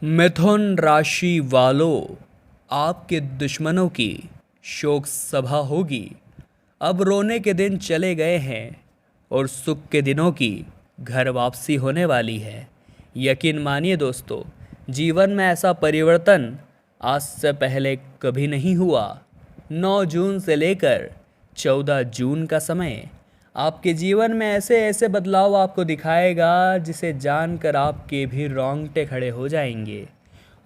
मिथुन राशि वालों, आपके दुश्मनों की शोक सभा होगी। अब रोने के दिन चले गए हैं और सुख के दिनों की घर वापसी होने वाली है। यकीन मानिए दोस्तों, जीवन में ऐसा परिवर्तन आज से पहले कभी नहीं हुआ। 9 जून से लेकर 14 जून का समय आपके जीवन में ऐसे ऐसे बदलाव आपको दिखाएगा जिसे जानकर आपके भी रोंगटे खड़े हो जाएंगे।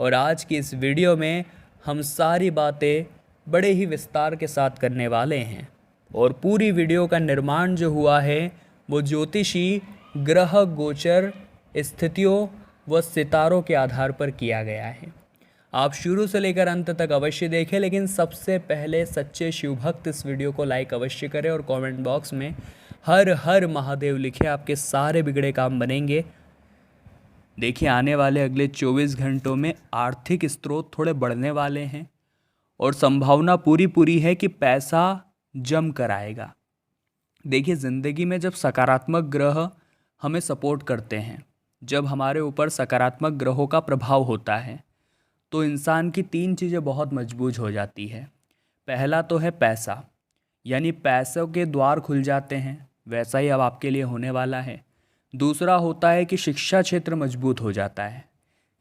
और आज की इस वीडियो में हम सारी बातें बड़े ही विस्तार के साथ करने वाले हैं। और पूरी वीडियो का निर्माण जो हुआ है वो ज्योतिषी ग्रह गोचर स्थितियों व सितारों के आधार पर किया गया है। आप शुरू से लेकर अंत तक अवश्य देखें, लेकिन सबसे पहले सच्चे शिव भक्त इस वीडियो को लाइक अवश्य करें और कमेंट बॉक्स में हर हर महादेव लिखे। आपके सारे बिगड़े काम बनेंगे। देखिए, आने वाले अगले 24 घंटों में आर्थिक स्रोत थोड़े बढ़ने वाले हैं और संभावना पूरी पूरी है कि पैसा जम कर आएगा। देखिए, ज़िंदगी में जब सकारात्मक ग्रह हमें सपोर्ट करते हैं, जब हमारे ऊपर सकारात्मक ग्रहों का प्रभाव होता है, तो इंसान की 3 चीज़ें बहुत मजबूत हो जाती है। पहला तो है पैसा, यानी पैसों के द्वार खुल जाते हैं, वैसा ही अब आपके लिए होने वाला है। दूसरा होता है कि शिक्षा क्षेत्र मजबूत हो जाता है,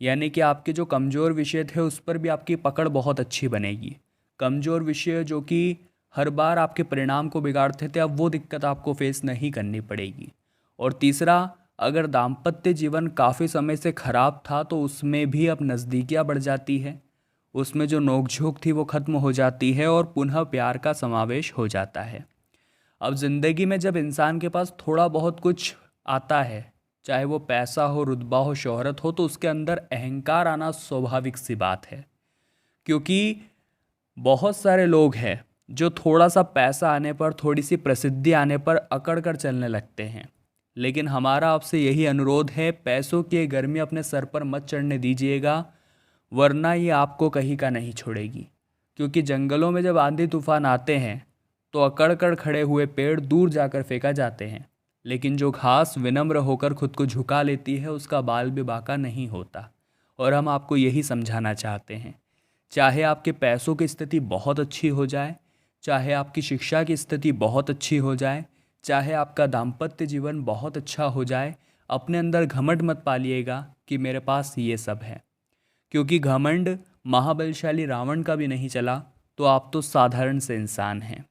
यानी कि आपके जो कमज़ोर विषय थे उस पर भी आपकी पकड़ बहुत अच्छी बनेगी। कमज़ोर विषय जो कि हर बार आपके परिणाम को बिगाड़ते थे, अब वो दिक्कत आपको फेस नहीं करनी पड़ेगी। और तीसरा, अगर दाम्पत्य जीवन काफ़ी समय से ख़राब था तो उसमें भी अब नज़दीकियाँ बढ़ जाती है, उसमें जो नोकझोंक थी वो ख़त्म हो जाती है और पुनः प्यार का समावेश हो जाता है। अब ज़िंदगी में जब इंसान के पास थोड़ा बहुत कुछ आता है, चाहे वो पैसा हो, रुतबा हो, शोहरत हो, तो उसके अंदर अहंकार आना स्वाभाविक सी बात है। क्योंकि बहुत सारे लोग हैं जो थोड़ा सा पैसा आने पर, थोड़ी सी प्रसिद्धि आने पर अकड़ कर चलने लगते हैं। लेकिन हमारा आपसे यही अनुरोध है, पैसों की ये गर्मी अपने सर पर मत चढ़ने दीजिएगा, वरना ये आपको कहीं का नहीं छोड़ेगी। क्योंकि जंगलों में जब आंधी तूफान आते हैं तो अकड़ कर खड़े हुए पेड़ दूर जाकर फेंका जाते हैं, लेकिन जो घास विनम्र होकर खुद को झुका लेती है उसका बाल भी बांका नहीं होता। और हम आपको यही समझाना चाहते हैं, चाहे आपके पैसों की स्थिति बहुत अच्छी हो जाए, चाहे आपकी शिक्षा की स्थिति बहुत अच्छी हो जाए, चाहे आपका दाम्पत्य जीवन बहुत अच्छा हो जाए, अपने अंदर घमंड मत पालिएगा कि मेरे पास ये सब है। क्योंकि घमंड महाबलशाली रावण का भी नहीं चला, तो आप तो साधारण से इंसान हैं।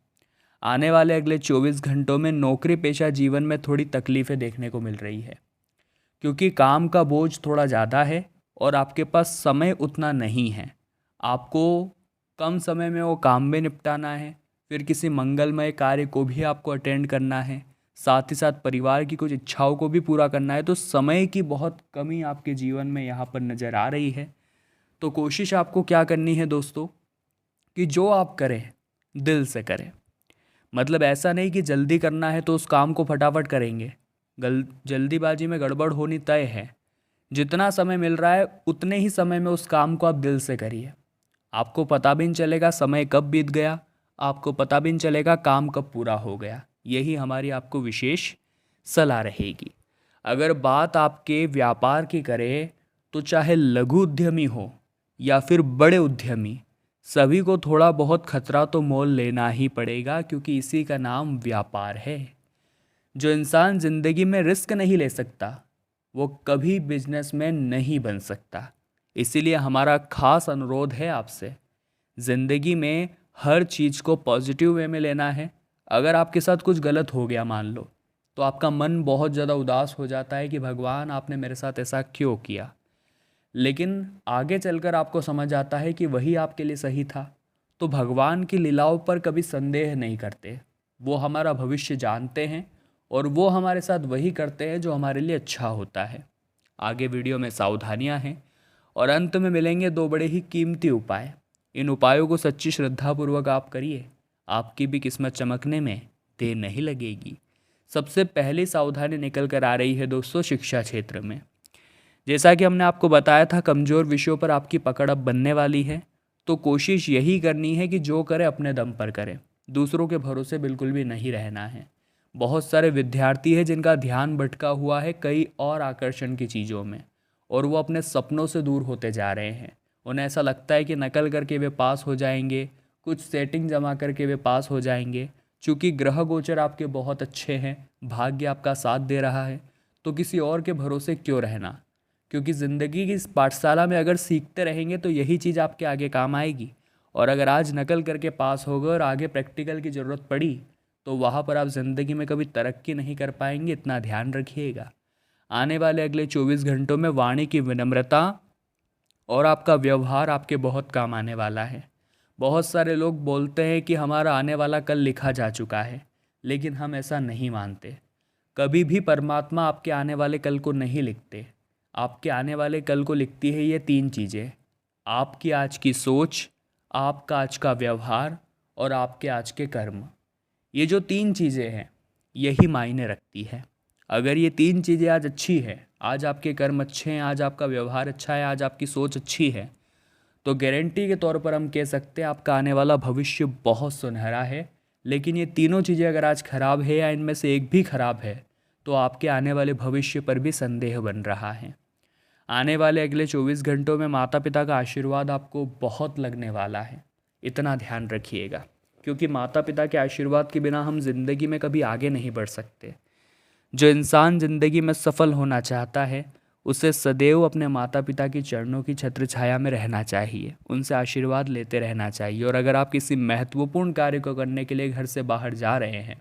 आने वाले अगले 24 घंटों में नौकरी पेशा जीवन में थोड़ी तकलीफ़ें देखने को मिल रही है, क्योंकि काम का बोझ थोड़ा ज़्यादा है और आपके पास समय उतना नहीं है। आपको कम समय में वो काम भी निपटाना है, फिर किसी मंगलमय कार्य को भी आपको अटेंड करना है, साथ ही साथ परिवार की कुछ इच्छाओं को भी पूरा करना है। तो समय की बहुत कमी आपके जीवन में यहाँ पर नज़र आ रही है। तो कोशिश आपको क्या करनी है दोस्तों, कि जो आप करें दिल से करें। मतलब ऐसा नहीं कि जल्दी करना है तो उस काम को फटाफट करेंगे। जल्दीबाजी में गड़बड़ होनी तय है। जितना समय मिल रहा है उतने ही समय में उस काम को आप दिल से करिए। आपको पता भी नहीं चलेगा समय कब बीत गया, आपको पता भी नहीं चलेगा काम कब पूरा हो गया। यही हमारी आपको विशेष सलाह रहेगी। अगर बात आपके व्यापार की करें तो चाहे लघु उद्यमी हो या फिर बड़े उद्यमी, सभी को थोड़ा बहुत खतरा तो मोल लेना ही पड़ेगा, क्योंकि इसी का नाम व्यापार है। जो इंसान ज़िंदगी में रिस्क नहीं ले सकता वो कभी बिजनेसमैन नहीं बन सकता। इसीलिए हमारा खास अनुरोध है आपसे, ज़िंदगी में हर चीज़ को पॉजिटिव वे में लेना है। अगर आपके साथ कुछ गलत हो गया मान लो, तो आपका मन बहुत ज़्यादा उदास हो जाता है कि भगवान आपने मेरे साथ ऐसा क्यों किया। लेकिन आगे चलकर आपको समझ आता है कि वही आपके लिए सही था। तो भगवान की लीलाओं पर कभी संदेह नहीं करते, वो हमारा भविष्य जानते हैं और वो हमारे साथ वही करते हैं जो हमारे लिए अच्छा होता है। आगे वीडियो में सावधानियां हैं और अंत में मिलेंगे 2 बड़े ही कीमती उपाय। इन उपायों को सच्ची श्रद्धापूर्वक आप करिए, आपकी भी किस्मत चमकने में देर नहीं लगेगी। सबसे पहली सावधानी निकल कर आ रही है दोस्तों शिक्षा क्षेत्र में। जैसा कि हमने आपको बताया था, कमज़ोर विषयों पर आपकी पकड़ अब बनने वाली है। तो कोशिश यही करनी है कि जो करे अपने दम पर करें, दूसरों के भरोसे बिल्कुल भी नहीं रहना है। बहुत सारे विद्यार्थी हैं जिनका ध्यान भटका हुआ है कई और आकर्षण की चीज़ों में, और वो अपने सपनों से दूर होते जा रहे हैं। उन्हें ऐसा लगता है कि नकल करके वे पास हो जाएंगे, कुछ सेटिंग जमा करके वे पास हो जाएंगे। चूँकि ग्रह गोचर आपके बहुत अच्छे हैं, भाग्य आपका साथ दे रहा है, तो किसी और के भरोसे क्यों रहना। क्योंकि ज़िंदगी की इस पाठशाला में अगर सीखते रहेंगे तो यही चीज़ आपके आगे काम आएगी। और अगर आज नकल करके पास हो गए और आगे प्रैक्टिकल की ज़रूरत पड़ी तो वहाँ पर आप ज़िंदगी में कभी तरक्की नहीं कर पाएंगे, इतना ध्यान रखिएगा। आने वाले अगले 24 घंटों में वाणी की विनम्रता और आपका व्यवहार आपके बहुत काम आने वाला है। बहुत सारे लोग बोलते हैं कि हमारा आने वाला कल लिखा जा चुका है, लेकिन हम ऐसा नहीं मानते। कभी भी परमात्मा आपके आने वाले कल को नहीं लिखते। आपके आने वाले कल को लिखती है ये 3 चीज़ें: आपकी आज की सोच, आपका आज का व्यवहार और आपके आज के कर्म। ये जो 3 चीज़ें हैं यही मायने रखती है। अगर ये 3 चीज़ें आज अच्छी है, आज आपके कर्म अच्छे हैं, आज आपका व्यवहार अच्छा है, आज आपकी सोच अच्छी है, तो गारंटी के तौर पर हम कह सकते हैं आपका आने वाला भविष्य बहुत सुनहरा है। लेकिन ये तीनों चीज़ें अगर आज खराब है या इनमें से एक भी खराब है तो आपके आने वाले भविष्य पर भी संदेह बन रहा है। आने वाले अगले 24 घंटों में माता पिता का आशीर्वाद आपको बहुत लगने वाला है, इतना ध्यान रखिएगा। क्योंकि माता पिता के आशीर्वाद के बिना हम जिंदगी में कभी आगे नहीं बढ़ सकते। जो इंसान जिंदगी में सफल होना चाहता है उसे सदैव अपने माता पिता की चरणों की छत्र छाया में रहना चाहिए, उनसे आशीर्वाद लेते रहना चाहिए। और अगर आप किसी महत्वपूर्ण कार्य को करने के लिए घर से बाहर जा रहे हैं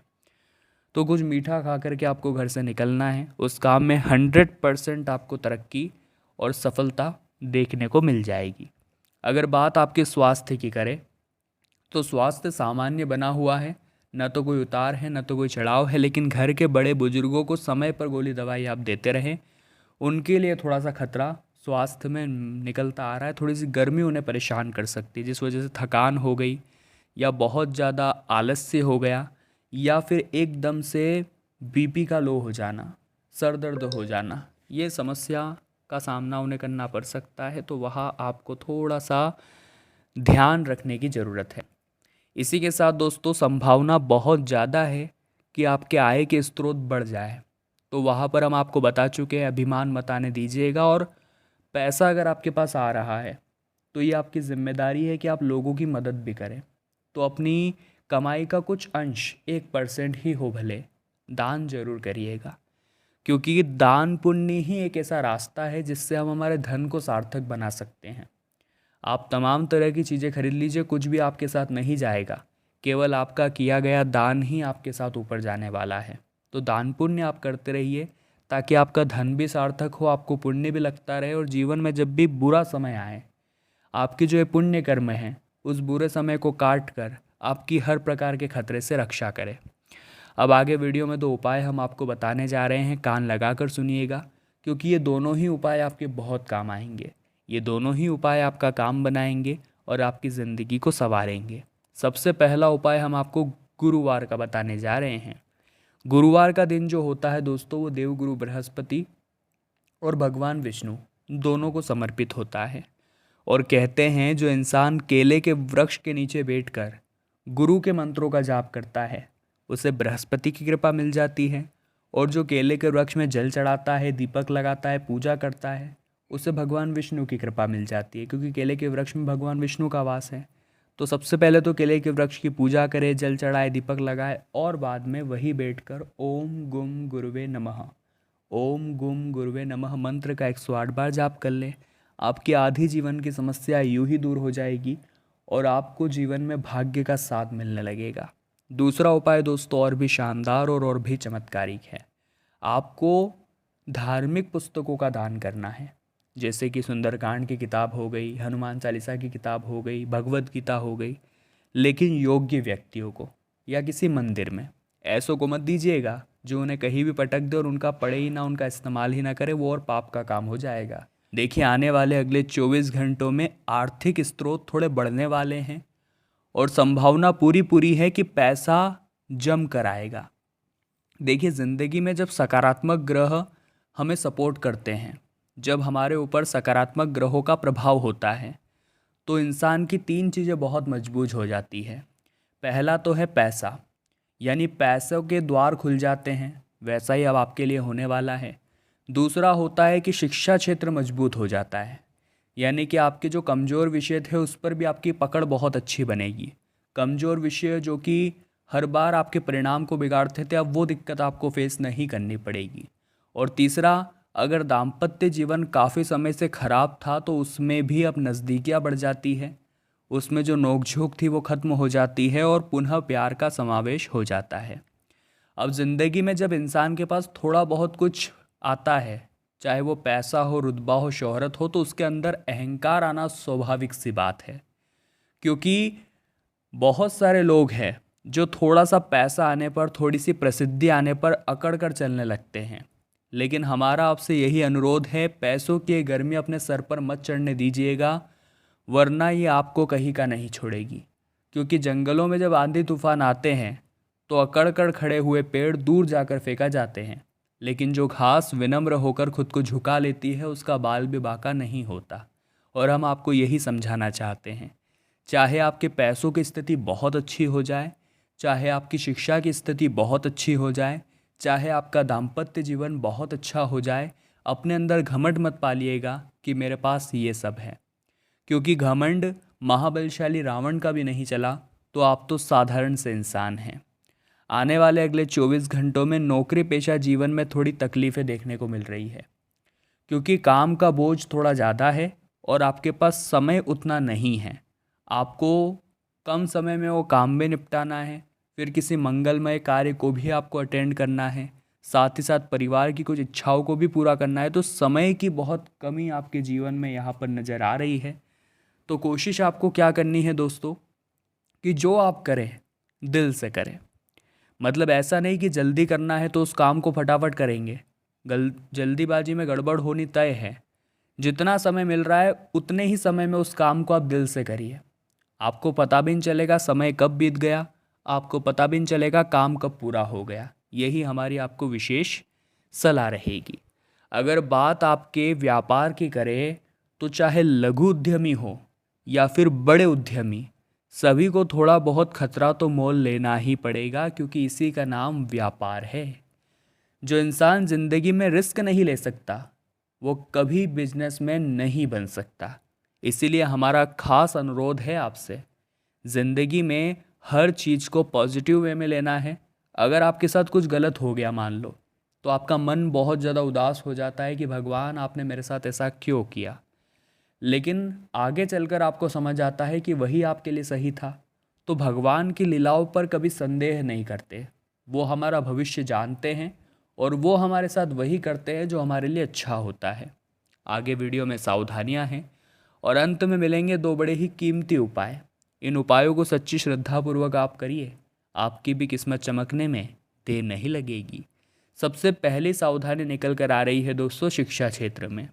तो कुछ मीठा खा करके आपको घर से निकलना है। उस काम में 100% आपको तरक्की और सफलता देखने को मिल जाएगी। अगर बात आपके स्वास्थ्य की करें तो स्वास्थ्य सामान्य बना हुआ है, न तो कोई उतार है न तो कोई चढ़ाव है। लेकिन घर के बड़े बुजुर्गों को समय पर गोली दवाई आप देते रहें, उनके लिए थोड़ा सा खतरा स्वास्थ्य में निकलता आ रहा है। थोड़ी सी गर्मी उन्हें परेशान कर सकती है, जिस वजह से थकान हो गई या बहुत ज़्यादा आलस्य हो गया या फिर एकदम से बीपी का लो हो जाना, सर दर्द हो जाना, ये समस्या का सामना उन्हें करना पड़ सकता है। तो वहाँ आपको थोड़ा सा ध्यान रखने की ज़रूरत है। इसी के साथ दोस्तों संभावना बहुत ज़्यादा है कि आपके आय के स्रोत बढ़ जाए, तो वहाँ पर हम आपको बता चुके हैं, अभिमान मत आने दीजिएगा। और पैसा अगर आपके पास आ रहा है तो ये आपकी जिम्मेदारी है कि आप लोगों की मदद भी करें। तो अपनी कमाई का कुछ अंश 1% ही हो भले, दान जरूर करिएगा। क्योंकि दान पुण्य ही एक ऐसा रास्ता है जिससे हम हमारे धन को सार्थक बना सकते हैं। आप तमाम तरह की चीज़ें खरीद लीजिए, कुछ भी आपके साथ नहीं जाएगा, केवल आपका किया गया दान ही आपके साथ ऊपर जाने वाला है। तो दान पुण्य आप करते रहिए ताकि आपका धन भी सार्थक हो, आपको पुण्य भी लगता रहे, और जीवन में जब भी बुरा समय आए आपके जो ये पुण्य कर्म हैं उस बुरे समय को काट कर आपकी हर प्रकार के खतरे से रक्षा करे। अब आगे वीडियो में 2 उपाय हम आपको बताने जा रहे हैं, कान लगाकर सुनिएगा क्योंकि ये दोनों ही उपाय आपके बहुत काम आएंगे। ये दोनों ही उपाय आपका काम बनाएंगे और आपकी ज़िंदगी को संवारेंगे। सबसे पहला उपाय हम आपको गुरुवार का बताने जा रहे हैं। गुरुवार का दिन जो होता है दोस्तों वो देवगुरु बृहस्पति और भगवान विष्णु दोनों को समर्पित होता है। और कहते हैं जो इंसान केले के वृक्ष के नीचे बैठकर गुरु के मंत्रों का जाप करता है उसे बृहस्पति की कृपा मिल जाती है, और जो केले के वृक्ष में जल चढ़ाता है, दीपक लगाता है, पूजा करता है, उसे भगवान विष्णु की कृपा मिल जाती है। क्योंकि केले के वृक्ष में भगवान विष्णु का वास है। तो सबसे पहले तो केले के वृक्ष की पूजा करे, जल चढ़ाए, दीपक लगाए, और बाद में वही बैठकर ओम गुम गुरुवे नमः, ओम गुम गुरुवे नमः मंत्र का 108 बार जाप कर ले। आपकी आधी जीवन की समस्या यूं ही दूर हो जाएगी और आपको जीवन में भाग्य का साथ मिलने लगेगा। दूसरा उपाय दोस्तों और भी शानदार और भी चमत्कारिक है। आपको धार्मिक पुस्तकों का दान करना है, जैसे कि सुंदरकांड की किताब हो गई, हनुमान चालीसा की किताब हो गई, भगवत गीता हो गई। लेकिन योग्य व्यक्तियों को या किसी मंदिर में, ऐसों को मत दीजिएगा जो उन्हें कहीं भी पटक दे और उनका पढ़े ही ना, उनका इस्तेमाल ही ना करे, वो और पाप का काम हो जाएगा। देखिए आने वाले अगले 24 घंटों में आर्थिक स्रोत थोड़े बढ़ने वाले हैं और संभावना पूरी पूरी है कि पैसा जम कर आएगा। देखिए ज़िंदगी में जब सकारात्मक ग्रह हमें सपोर्ट करते हैं, जब हमारे ऊपर सकारात्मक ग्रहों का प्रभाव होता है, तो इंसान की 3 चीज़ें बहुत मजबूत हो जाती है। पहला तो है पैसा, यानी पैसों के द्वार खुल जाते हैं, वैसा ही अब आपके लिए होने वाला है। दूसरा होता है कि शिक्षा क्षेत्र मजबूत हो जाता है, यानी कि आपके जो कमज़ोर विषय थे उस पर भी आपकी पकड़ बहुत अच्छी बनेगी। कमज़ोर विषय जो कि हर बार आपके परिणाम को बिगाड़ते थे, अब वो दिक्कत आपको फेस नहीं करनी पड़ेगी। और तीसरा, अगर दाम्पत्य जीवन काफ़ी समय से खराब था तो उसमें भी अब नज़दीकियाँ बढ़ जाती है, उसमें जो नोक-झोंक थी वो ख़त्म हो जाती है और पुनः प्यार का समावेश हो जाता है। अब ज़िंदगी में जब इंसान के पास थोड़ा बहुत कुछ आता है, चाहे वो पैसा हो, रुतबा हो, शोहरत हो, तो उसके अंदर अहंकार आना स्वाभाविक सी बात है। क्योंकि बहुत सारे लोग हैं जो थोड़ा सा पैसा आने पर, थोड़ी सी प्रसिद्धि आने पर अकड़ कर चलने लगते हैं। लेकिन हमारा आपसे यही अनुरोध है, पैसों की ये गर्मी अपने सर पर मत चढ़ने दीजिएगा, वरना ये आपको कहीं का नहीं छोड़ेगी। क्योंकि जंगलों में जब आंधी तूफान आते हैं तो अकड़ कर खड़े हुए पेड़ दूर जाकर फेंका जाते हैं, लेकिन जो घास विनम्र होकर खुद को झुका लेती है उसका बाल भी बांका नहीं होता। और हम आपको यही समझाना चाहते हैं, चाहे आपके पैसों की स्थिति बहुत अच्छी हो जाए, चाहे आपकी शिक्षा की स्थिति बहुत अच्छी हो जाए, चाहे आपका दाम्पत्य जीवन बहुत अच्छा हो जाए, अपने अंदर घमंड मत पालिएगा कि मेरे पास ये सब है। क्योंकि घमंड महाबलशाली रावण का भी नहीं चला, तो आप तो साधारण से इंसान हैं। आने वाले अगले 24 घंटों में नौकरी पेशा जीवन में थोड़ी तकलीफ़ें देखने को मिल रही है, क्योंकि काम का बोझ थोड़ा ज़्यादा है और आपके पास समय उतना नहीं है। आपको कम समय में वो काम भी निपटाना है, फिर किसी मंगलमय कार्य को भी आपको अटेंड करना है, साथ ही साथ परिवार की कुछ इच्छाओं को भी पूरा करना है। तो समय की बहुत कमी आपके जीवन में यहाँ पर नज़र आ रही है। तो कोशिश आपको क्या करनी है दोस्तों, कि जो आप करें दिल से करें। मतलब ऐसा नहीं कि जल्दी करना है तो उस काम को फटाफट करेंगे, जल्दीबाजी में गड़बड़ होनी तय है। जितना समय मिल रहा है उतने ही समय में उस काम को आप दिल से करिए। आपको पता भी नहीं चलेगा समय कब बीत गया, आपको पता भी नहीं चलेगा काम कब पूरा हो गया। यही हमारी आपको विशेष सलाह रहेगी। अगर बात आपके व्यापार की करें तो चाहे लघु उद्यमी हो या फिर बड़े उद्यमी, सभी को थोड़ा बहुत खतरा तो मोल लेना ही पड़ेगा, क्योंकि इसी का नाम व्यापार है। जो इंसान ज़िंदगी में रिस्क नहीं ले सकता वो कभी बिजनेसमैन नहीं बन सकता। इसीलिए हमारा खास अनुरोध है आपसे, ज़िंदगी में हर चीज़ को पॉजिटिव वे में लेना है। अगर आपके साथ कुछ गलत हो गया मान लो, तो आपका मन बहुत ज़्यादा उदास हो जाता है कि भगवान आपने मेरे साथ ऐसा क्यों किया। लेकिन आगे चलकर आपको समझ आता है कि वही आपके लिए सही था। तो भगवान की लीलाओं पर कभी संदेह नहीं करते, वो हमारा भविष्य जानते हैं और वो हमारे साथ वही करते हैं जो हमारे लिए अच्छा होता है। आगे वीडियो में सावधानियां हैं और अंत में मिलेंगे दो बड़े ही कीमती उपाय। इन उपायों को सच्ची श्रद्धापूर्वक आप करिए, आपकी भी किस्मत चमकने में देर नहीं लगेगी। सबसे पहली सावधानी निकल कर आ रही है दोस्तों शिक्षा क्षेत्र में।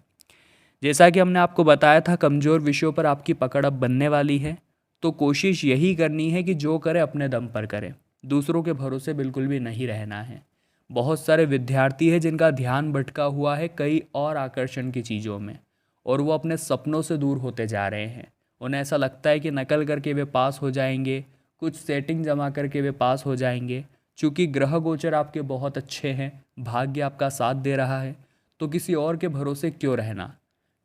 जैसा कि हमने आपको बताया था, कमज़ोर विषयों पर आपकी पकड़ अब बनने वाली है। तो कोशिश यही करनी है कि जो करे अपने दम पर करे, दूसरों के भरोसे बिल्कुल भी नहीं रहना है। बहुत सारे विद्यार्थी हैं जिनका ध्यान भटका हुआ है कई और आकर्षण की चीज़ों में, और वो अपने सपनों से दूर होते जा रहे हैं। उन्हें ऐसा लगता है कि नकल करके वे पास हो जाएंगे, कुछ सेटिंग जमा करके वे पास हो जाएंगे। चूँकि ग्रह गोचर आपके बहुत अच्छे हैं, भाग्य आपका साथ दे रहा है, तो किसी और के भरोसे क्यों रहना।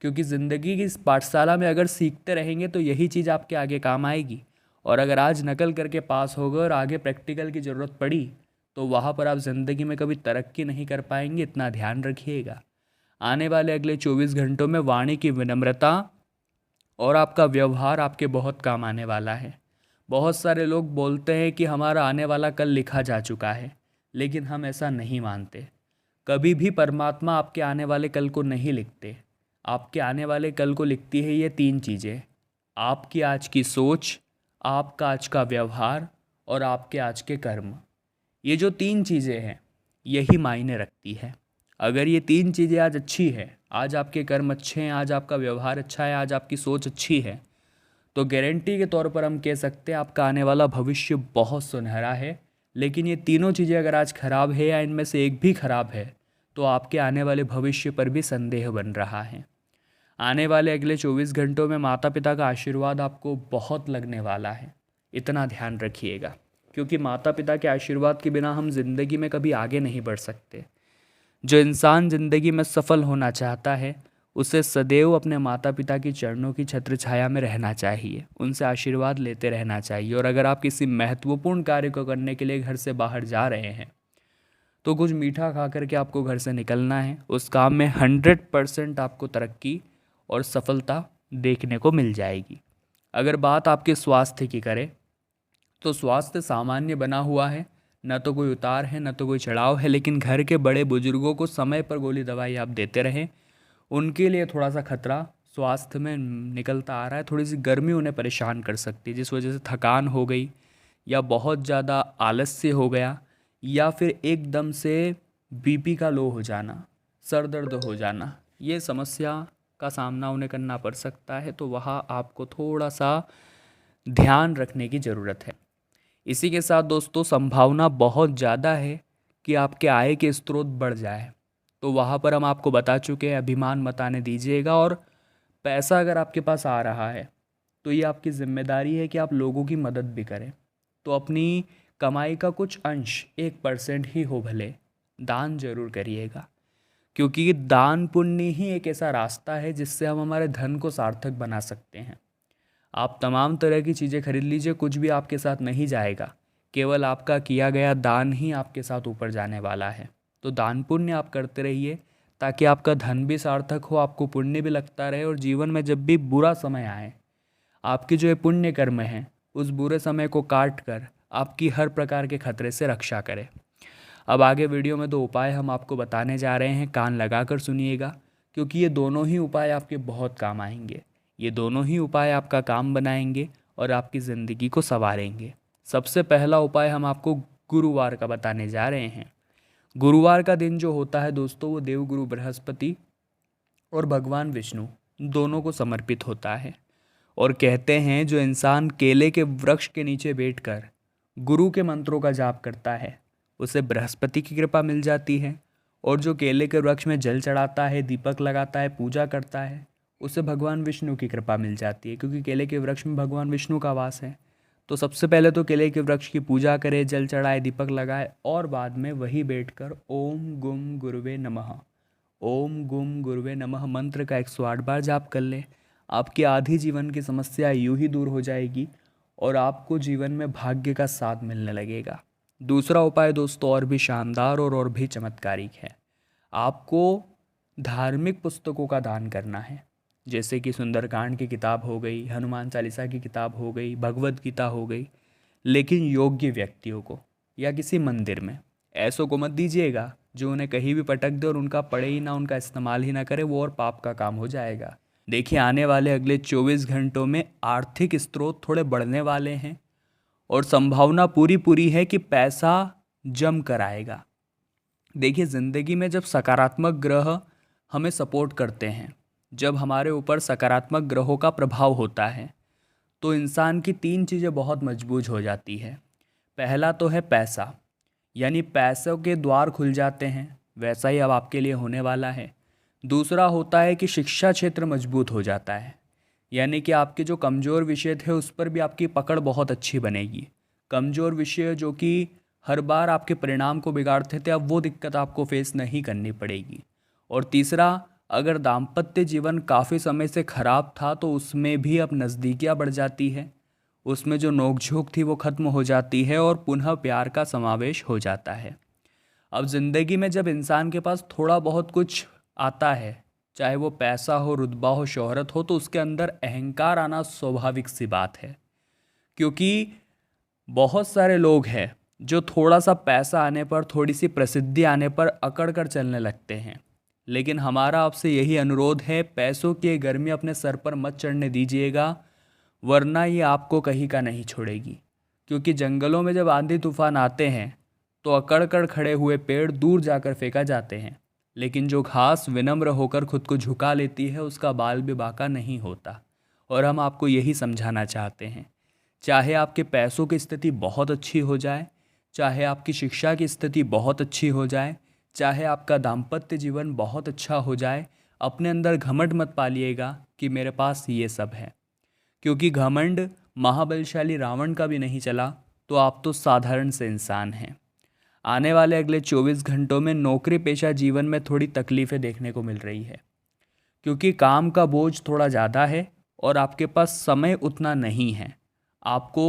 क्योंकि ज़िंदगी की इस पाठशाला में अगर सीखते रहेंगे तो यही चीज़ आपके आगे काम आएगी। और अगर आज नकल करके पास हो गए और आगे प्रैक्टिकल की ज़रूरत पड़ी तो वहाँ पर आप ज़िंदगी में कभी तरक्की नहीं कर पाएंगे, इतना ध्यान रखिएगा। आने वाले अगले 24 घंटों में वाणी की विनम्रता और आपका व्यवहार आपके बहुत काम आने वाला है। बहुत सारे लोग बोलते हैं कि हमारा आने वाला कल लिखा जा चुका है, लेकिन हम ऐसा नहीं मानते। कभी भी परमात्मा आपके आने वाले कल को नहीं लिखते। आपके आने वाले कल को लिखती है ये 3 चीज़ें: आपकी आज की सोच, आपका आज का व्यवहार और आपके आज के कर्म। ये जो 3 चीज़ें हैं यही मायने रखती है। अगर ये 3 चीज़ें आज अच्छी है, आज आपके कर्म अच्छे हैं, आज आपका व्यवहार अच्छा है, आज आपकी सोच अच्छी है, तो गारंटी के तौर पर हम कह सकते हैं आपका आने वाला भविष्य बहुत सुनहरा है। लेकिन ये तीनों चीज़ें अगर आज खराब है या इनमें से एक भी खराब है, तो आपके आने वाले भविष्य पर भी संदेह बन रहा है। आने वाले अगले 24 घंटों में माता पिता का आशीर्वाद आपको बहुत लगने वाला है, इतना ध्यान रखिएगा। क्योंकि माता पिता के आशीर्वाद के बिना हम जिंदगी में कभी आगे नहीं बढ़ सकते। जो इंसान ज़िंदगी में सफल होना चाहता है उसे सदैव अपने माता पिता की चरणों की छत्र छाया में रहना चाहिए, उनसे आशीर्वाद लेते रहना चाहिए। और अगर आप किसी महत्वपूर्ण कार्य को करने के लिए घर से बाहर जा रहे हैं तो कुछ मीठा खा करके आपको घर से निकलना है। उस काम में 100% आपको तरक्की और सफलता देखने को मिल जाएगी। अगर बात आपके स्वास्थ्य की करें तो स्वास्थ्य सामान्य बना हुआ है, न तो कोई उतार है न तो कोई चढ़ाव है, लेकिन घर के बड़े बुजुर्गों को समय पर गोली दवाई आप देते रहें। उनके लिए थोड़ा सा खतरा स्वास्थ्य में निकलता आ रहा है, थोड़ी सी गर्मी उन्हें परेशान कर सकती है, जिस वजह से थकान हो गई या बहुत ज़्यादा आलस्य हो गया या फिर एकदम से बीपी का लो हो जाना, सर दर्द हो जाना, ये समस्या का सामना उन्हें करना पड़ सकता है। तो वहाँ आपको थोड़ा सा ध्यान रखने की ज़रूरत है। इसी के साथ दोस्तों संभावना बहुत ज़्यादा है कि आपके आय के स्रोत बढ़ जाए, तो वहाँ पर हम आपको बता चुके हैं अभिमान मत आने दीजिएगा। और पैसा अगर आपके पास आ रहा है तो ये आपकी जिम्मेदारी है कि आप लोगों की मदद भी करें। तो अपनी कमाई का कुछ अंश 1% ही हो भले दान जरूर करिएगा, क्योंकि दान पुण्य ही एक ऐसा रास्ता है जिससे हम हमारे धन को सार्थक बना सकते हैं। आप तमाम तरह की चीज़ें खरीद लीजिए, कुछ भी आपके साथ नहीं जाएगा, केवल आपका किया गया दान ही आपके साथ ऊपर जाने वाला है। तो दान पुण्य आप करते रहिए ताकि आपका धन भी सार्थक हो, आपको पुण्य भी लगता रहे, और जीवन में जब भी बुरा समय आए आपके जो ये पुण्य कर्म हैं उस बुरे समय को काट कर आपकी हर प्रकार के खतरे से रक्षा करे। अब आगे वीडियो में 2 उपाय हम आपको बताने जा रहे हैं, कान लगाकर सुनिएगा, क्योंकि ये दोनों ही उपाय आपके बहुत काम आएंगे। ये दोनों ही उपाय आपका काम बनाएंगे और आपकी ज़िंदगी को संवारेंगे। सबसे पहला उपाय हम आपको गुरुवार का बताने जा रहे हैं। गुरुवार का दिन जो होता है दोस्तों, वो देवगुरु बृहस्पति और भगवान विष्णु दोनों को समर्पित होता है। और कहते हैं जो इंसान केले के वृक्ष के नीचे बैठकर गुरु के मंत्रों का जाप करता है उसे बृहस्पति की कृपा मिल जाती है, और जो केले के वृक्ष में जल चढ़ाता है, दीपक लगाता है, पूजा करता है, उसे भगवान विष्णु की कृपा मिल जाती है, क्योंकि केले के वृक्ष में भगवान विष्णु का वास है। तो सबसे पहले तो केले के वृक्ष की पूजा करे, जल चढ़ाए, दीपक लगाए, और बाद में वही बैठकर ओम गुम गुरुवे नमः, ओम गुम गुरुवे नमः मंत्र का 108 बार जाप कर ले। आपकी आधी जीवन की समस्या यूं ही दूर हो जाएगी और आपको जीवन में भाग्य का साथ मिलने लगेगा। दूसरा उपाय दोस्तों और भी शानदार और भी चमत्कारिक है। आपको धार्मिक पुस्तकों का दान करना है, जैसे कि सुंदरकांड की किताब हो गई, हनुमान चालीसा की किताब हो गई, भगवत गीता हो गई, लेकिन योग्य व्यक्तियों को या किसी मंदिर में। ऐसों को मत दीजिएगा जो उन्हें कहीं भी पटक दे और उनका पढ़े ही ना, उनका इस्तेमाल ही ना करे, वो और पाप का काम हो जाएगा। देखिए आने वाले अगले 24 घंटों में आर्थिक स्रोत थोड़े बढ़ने वाले हैं और संभावना पूरी पूरी है कि पैसा जम कर आएगा। देखिए ज़िंदगी में जब सकारात्मक ग्रह हमें सपोर्ट करते हैं, जब हमारे ऊपर सकारात्मक ग्रहों का प्रभाव होता है, तो इंसान की 3 चीज़ें बहुत मजबूत हो जाती है। पहला तो है पैसा, यानी पैसों के द्वार खुल जाते हैं, वैसा ही अब आपके लिए होने वाला है। दूसरा होता है कि शिक्षा क्षेत्र मजबूत हो जाता है, यानी कि आपके जो कमज़ोर विषय थे उस पर भी आपकी पकड़ बहुत अच्छी बनेगी। कमज़ोर विषय जो कि हर बार आपके परिणाम को बिगाड़ते थे, अब वो दिक्कत आपको फेस नहीं करनी पड़ेगी। और तीसरा, अगर दाम्पत्य जीवन काफ़ी समय से खराब था तो उसमें भी अब नज़दीकियाँ बढ़ जाती है, उसमें जो नोकझोंक थी वो ख़त्म हो जाती है और पुनः प्यार का समावेश हो जाता है। अब ज़िंदगी में जब इंसान के पास थोड़ा बहुत कुछ आता है, चाहे वो पैसा हो, रुतबा हो, शोहरत हो, तो उसके अंदर अहंकार आना स्वाभाविक सी बात है। क्योंकि बहुत सारे लोग हैं जो थोड़ा सा पैसा आने पर, थोड़ी सी प्रसिद्धि आने पर अकड़ कर चलने लगते हैं। लेकिन हमारा आपसे यही अनुरोध है, पैसों की ये गर्मी अपने सर पर मत चढ़ने दीजिएगा, वरना ये आपको कहीं का नहीं छोड़ेगी। क्योंकि जंगलों में जब आंधी तूफान आते हैं तो अकड़ कर खड़े हुए पेड़ दूर जाकर फेंका जाते हैं, लेकिन जो घास विनम्र होकर खुद को झुका लेती है उसका बाल भी बांका नहीं होता। और हम आपको यही समझाना चाहते हैं, चाहे आपके पैसों की स्थिति बहुत अच्छी हो जाए, चाहे आपकी शिक्षा की स्थिति बहुत अच्छी हो जाए, चाहे आपका दाम्पत्य जीवन बहुत अच्छा हो जाए, अपने अंदर घमंड मत पालिएगा कि मेरे पास ये सब है। क्योंकि घमंड महाबलशाली रावण का भी नहीं चला, तो आप तो साधारण से इंसान हैं। आने वाले अगले 24 घंटों में नौकरी पेशा जीवन में थोड़ी तकलीफ़ें देखने को मिल रही है, क्योंकि काम का बोझ थोड़ा ज़्यादा है और आपके पास समय उतना नहीं है। आपको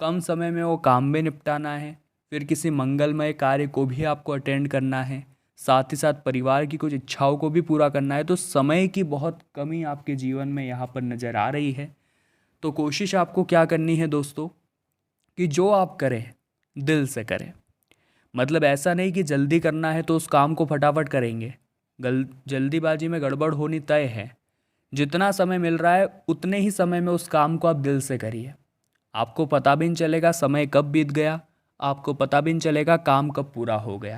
कम समय में वो काम भी निपटाना है, फिर किसी मंगलमय कार्य को भी आपको अटेंड करना है, साथ ही साथ परिवार की कुछ इच्छाओं को भी पूरा करना है। तो समय की बहुत कमी आपके जीवन में यहाँ पर नज़र आ रही है। तो कोशिश आपको क्या करनी है दोस्तों, कि जो आप करें दिल से करें। मतलब ऐसा नहीं कि जल्दी करना है तो उस काम को फटाफट करेंगे, जल्दीबाजी में गड़बड़ होनी तय है। जितना समय मिल रहा है उतने ही समय में उस काम को आप दिल से करिए। आपको पता भी नहीं चलेगा समय कब बीत गया, आपको पता भी नहीं चलेगा काम कब पूरा हो गया।